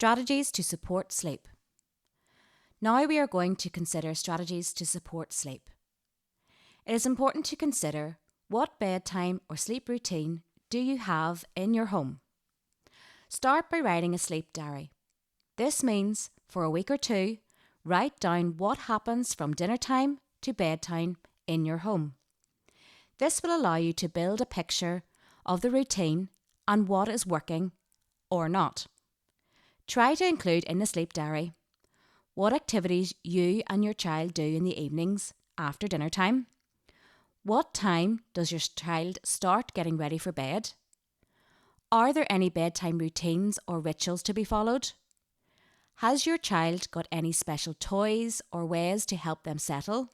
Strategies to support sleep. Now we are going to consider strategies to support sleep. It is important to consider what bedtime or sleep routine do you have in your home. Start by writing a sleep diary. This means, for a week or two, write down what happens from dinner time to bedtime in your home. This will allow you to build a picture of the routine and what is working or not. Try to include in the sleep diary what activities you and your child do in the evenings after dinner time. What time does your child start getting ready for bed? Are there any bedtime routines or rituals to be followed? Has your child got any special toys or ways to help them settle?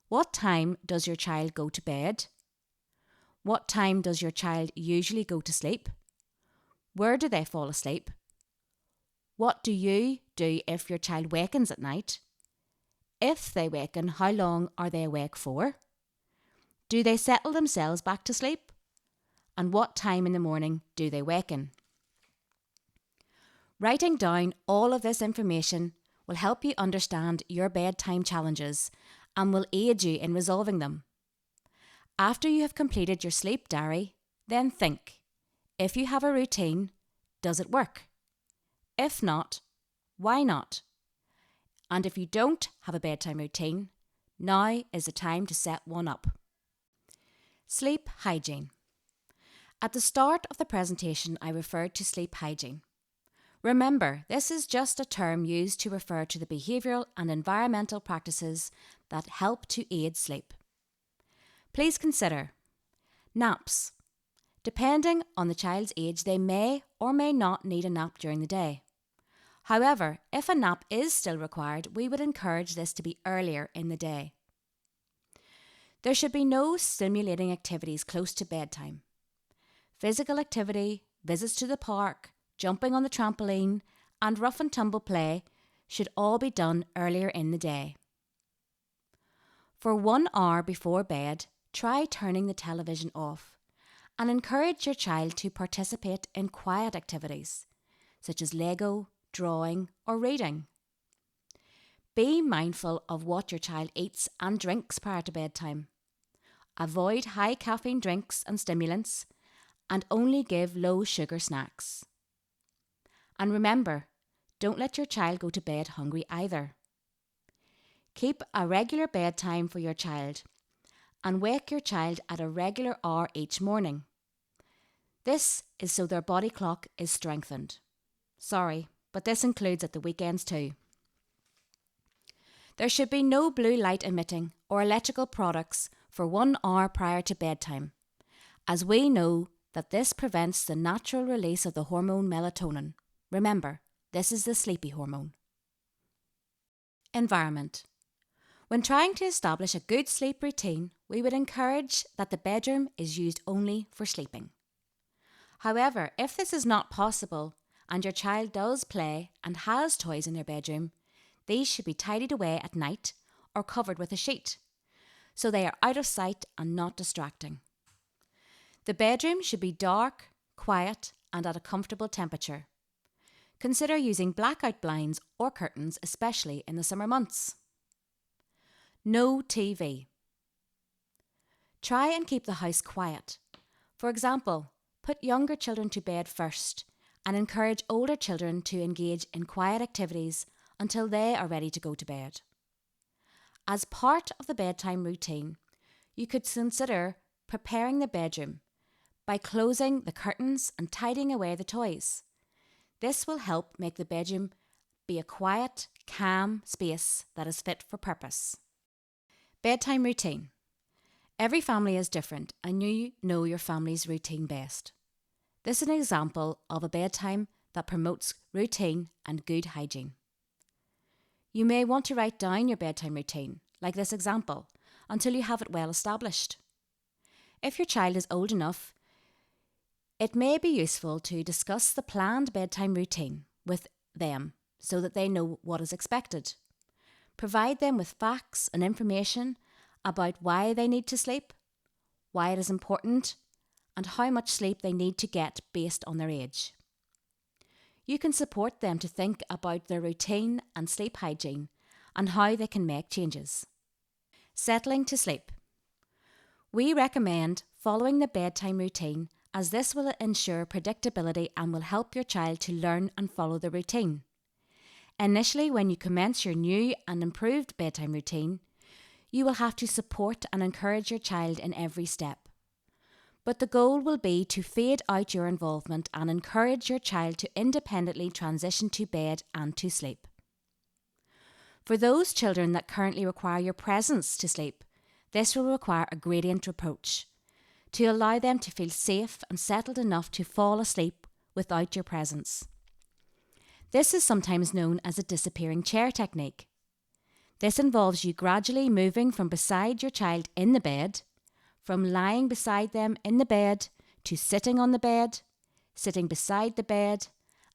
What time does your child go to bed? What time does your child usually go to sleep? Where do they fall asleep? What do you do if your child wakens at night? If they waken, how long are they awake for? Do they settle themselves back to sleep? And what time in the morning do they waken? Writing down all of this information will help you understand your bedtime challenges and will aid you in resolving them. After you have completed your sleep diary, then think, if you have a routine, does it work? If not, why not? And if you don't have a bedtime routine, now is the time to set one up. Sleep hygiene. At the start of the presentation, I referred to sleep hygiene. Remember, this is just a term used to refer to the behavioural and environmental practices that help to aid sleep. Please consider naps. Depending on the child's age, they may or may not need a nap during the day. However, if a nap is still required, we would encourage this to be earlier in the day. There should be no stimulating activities close to bedtime. Physical activity, visits to the park, jumping on the trampoline, and rough and tumble play should all be done earlier in the day. For 1 hour before bed, try turning the television off and encourage your child to participate in quiet activities such as Lego, drawing, or reading. Be mindful of what your child eats and drinks prior to bedtime. Avoid high caffeine drinks and stimulants and only give low sugar snacks. And remember, don't let your child go to bed hungry either. Keep a regular bedtime for your child and wake your child at a regular hour each morning. This is so their body clock is strengthened. Sorry, but this includes at the weekends too. There should be no blue light emitting or electrical products for 1 hour prior to bedtime, as we know that this prevents the natural release of the hormone melatonin. Remember, this is the sleepy hormone. Environment. When trying to establish a good sleep routine, we would encourage that the bedroom is used only for sleeping. However, if this is not possible and your child does play and has toys in their bedroom, these should be tidied away at night or covered with a sheet, so they are out of sight and not distracting. The bedroom should be dark, quiet, and at a comfortable temperature. Consider using blackout blinds or curtains, especially in the summer months. No TV. Try and keep the house quiet. For example, put younger children to bed first and encourage older children to engage in quiet activities until they are ready to go to bed. As part of the bedtime routine, you could consider preparing the bedroom by closing the curtains and tidying away the toys. This will help make the bedroom be a quiet, calm space that is fit for purpose. Bedtime routine. Every family is different and you know your family's routine best. This is an example of a bedtime that promotes routine and good hygiene. You may want to write down your bedtime routine, like this example, until you have it well established. If your child is old enough, it may be useful to discuss the planned bedtime routine with them so that they know what is expected. Provide them with facts and information about why they need to sleep, why it is important, and how much sleep they need to get based on their age. you can support them to think about their routine and sleep hygiene and how they can make changes. Settling to sleep. We recommend following the bedtime routine, as this will ensure predictability and will help your child to learn and follow the routine. Initially, when you commence your new and improved bedtime routine, you will have to support and encourage your child in every step. But the goal will be to fade out your involvement and encourage your child to independently transition to bed and to sleep. For those children that currently require your presence to sleep, this will require a gradient approach to allow them to feel safe and settled enough to fall asleep without your presence. This is sometimes known as a disappearing chair technique. This involves you gradually moving from beside your child in the bed, from lying beside them in the bed, to sitting on the bed, sitting beside the bed,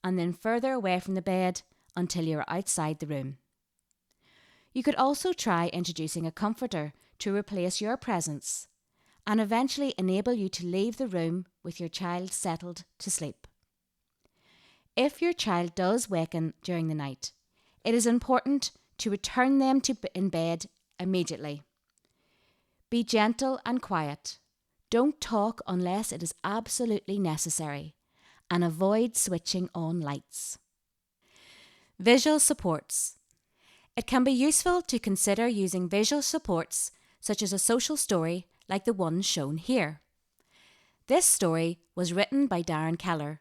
and then further away from the bed until you're outside the room. You could also try introducing a comforter to replace your presence and eventually enable you to leave the room with your child settled to sleep. If your child does waken during the night, it is important to return them in bed immediately. Be gentle and quiet. Don't talk unless it is absolutely necessary, and avoid switching on lights. Visual supports. It can be useful to consider using visual supports such as a social story like the one shown here. This story was written by Darren Keller.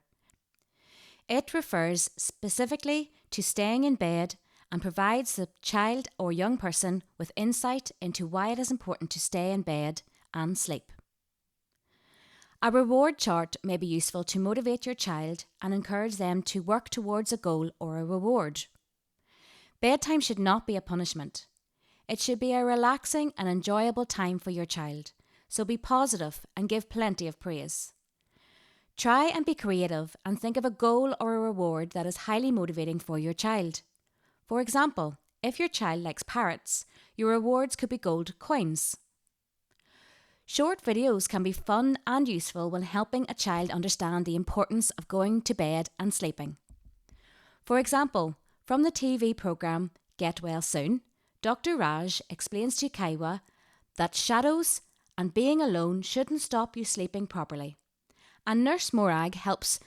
It refers specifically to staying in bed and provides the child or young person with insight into why it is important to stay in bed and sleep. A reward chart may be useful to motivate your child and encourage them to work towards a goal or a reward. Bedtime should not be a punishment. It should be a relaxing and enjoyable time for your child, so be positive and give plenty of praise. Try and be creative and think of a goal or a reward that is highly motivating for your child. For example, if your child likes parrots, your rewards could be gold coins. Short videos can be fun and useful when helping a child understand the importance of going to bed and sleeping. For example, from the TV programme Get Well Soon, Dr. Raj explains to Kaiwa that shadows and being alone shouldn't stop you sleeping properly. And Nurse Morag helps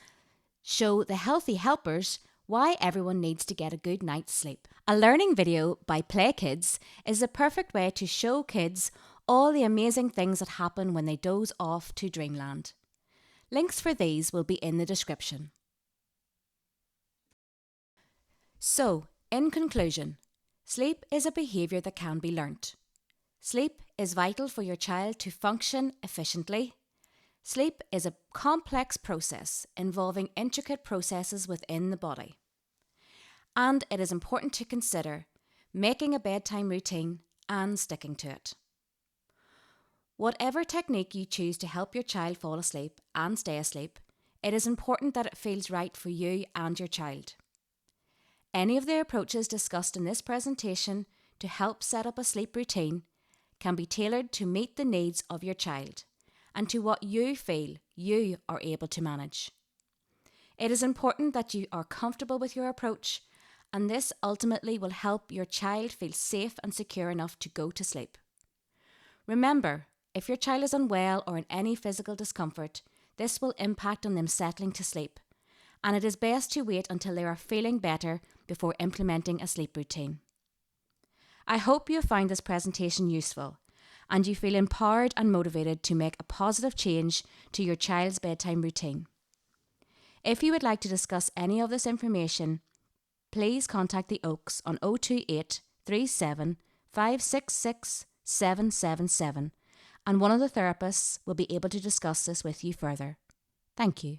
show the healthy helpers why everyone needs to get a good night's sleep. A learning video by Play Kids is the perfect way to show kids all the amazing things that happen when they doze off to dreamland. Links for these will be in the description. So, in conclusion, sleep is a behaviour that can be learnt. Sleep is vital for your child to function efficiently. Sleep is a complex process involving intricate processes within the body. And it is important to consider making a bedtime routine and sticking to it. Whatever technique you choose to help your child fall asleep and stay asleep, it is important that it feels right for you and your child. Any of the approaches discussed in this presentation to help set up a sleep routine can be tailored to meet the needs of your child and to what you feel you are able to manage. It is important that you are comfortable with your approach, and this ultimately will help your child feel safe and secure enough to go to sleep. Remember, if your child is unwell or in any physical discomfort, this will impact on them settling to sleep, and it is best to wait until they are feeling better before implementing a sleep routine. I hope you have found this presentation useful and you feel empowered and motivated to make a positive change to your child's bedtime routine. If you would like to discuss any of this information, please contact the Oaks on 028 37 566 777 and one of the therapists will be able to discuss this with you further. Thank you.